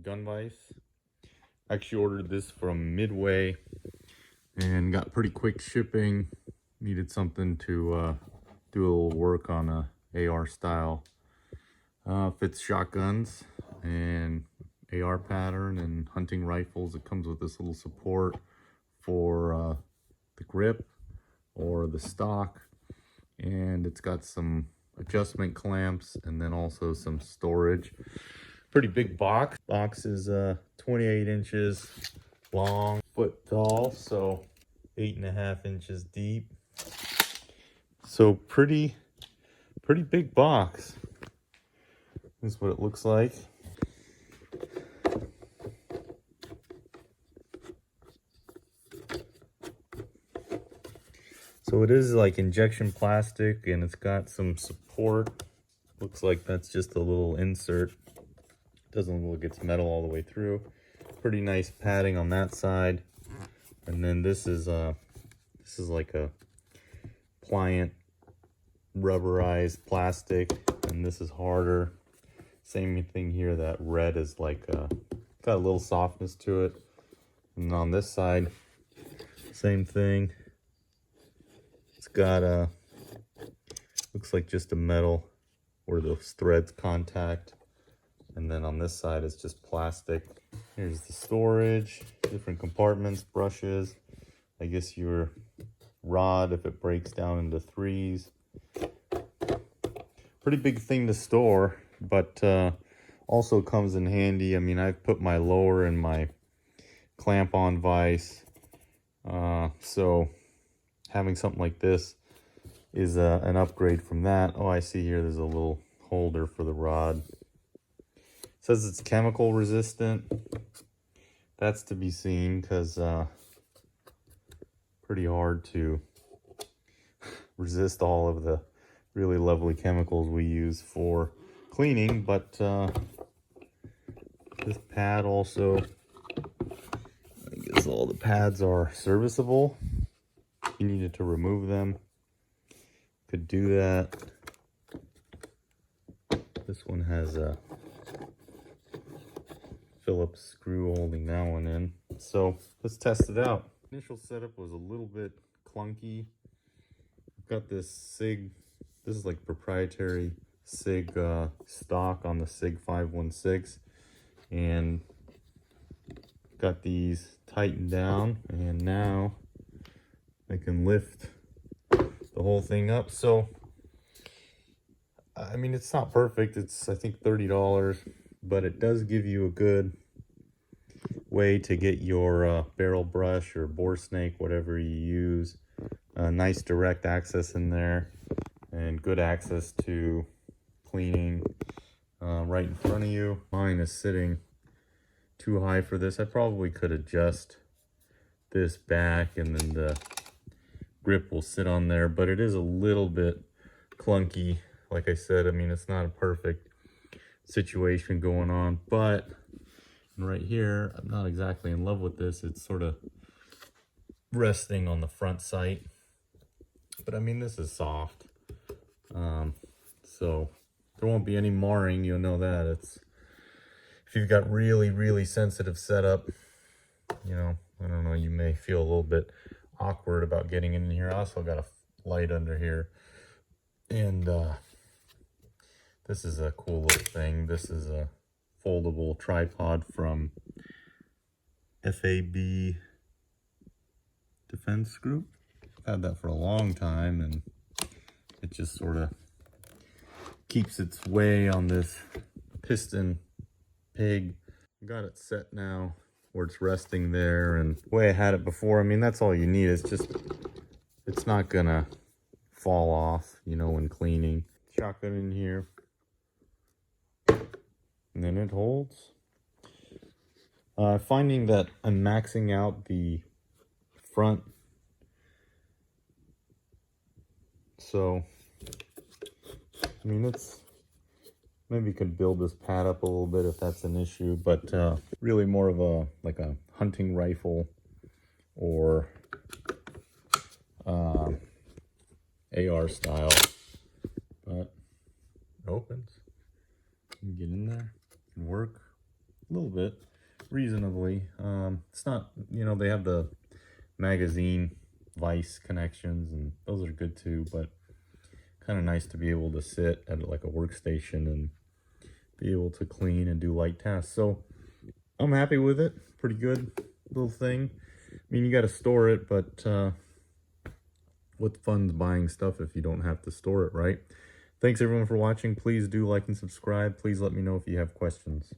gun vise. Actually ordered this from Midway and got pretty quick shipping. Needed something to do a little work on a AR style. Fits shotguns and AR pattern and hunting rifles. It comes with this little support for the grip or the stock, and it's got some adjustment clamps and then also some storage. Pretty big box. Box is 28 inches long, foot tall, so 8.5 inches deep. So pretty big box. This is what it looks like. So it is like injection plastic, and it's got some support. Looks like that's just a little insert. Doesn't look like it's metal all the way through. Pretty nice padding on that side. And then this is like a pliant rubberized plastic, and this is harder. Same thing here. That red is like got a little softness to it. And on this side, same thing. It's got looks like just a metal where those threads contact. And then on this side it's just plastic. Here's the storage, different compartments, brushes. I guess your rod if it breaks down into threes. Pretty big thing to store, but also comes in handy. I mean, I've put my lower in my clamp on vise. So having something like this is an upgrade from that. Oh, I see here there's a little holder for the rod. It says it's chemical resistant. That's to be seen, because pretty hard to resist all of the really lovely chemicals we use for cleaning. But this pad also, I guess all the pads are serviceable. If you needed to remove them, could do that. This one has a Phillips screw holding that one in. So let's test it out. Initial setup was a little bit clunky. I've got this SIG, this is like proprietary SIG stock on the SIG 516, and got these tightened down, and now I can lift the whole thing up. So I mean, it's not perfect. It's I think $30, but it does give you a good way to get your barrel brush or bore snake, whatever you use. Nice direct access in there, and good access to cleaning right in front of you. Mine is sitting too high for this. I probably could adjust this back, and then the grip will sit on there, but it is a little bit clunky. Like I said, I mean, it's not a perfect situation going on, but right here, I'm not exactly in love with this. It's sort of resting on the front sight, but I mean, this is soft. So there won't be any marring, you'll know that. It's if you've got really sensitive setup, you know, I don't know, you may feel a little bit awkward about getting in here. I also got a light under here, and this is a cool little thing. This is a foldable tripod from FAB Defense Group. I've had that for a long time, and it just sort of keeps its way on this piston peg. Got it set now where it's resting there, and the way I had it before, I mean, that's all you need. It's just, it's not gonna fall off, you know, when cleaning. Shotgun in here, and then it holds. Finding that I'm maxing out the front, so I mean, it's maybe could build this pad up a little bit if that's an issue, but really more of a like a hunting rifle or AR style. But it opens. You can get in there and work. a little bit, reasonably. It's not, you know, they have the magazine Vise connections, and those are good too, but kind of nice to be able to sit at like a workstation and be able to clean and do light tasks. So I'm happy with it. Pretty good little thing. I mean, you got to store it, but what fun's buying stuff if you don't have to store it, right? Thanks everyone for watching. Please do like and subscribe. Please let me know if you have questions.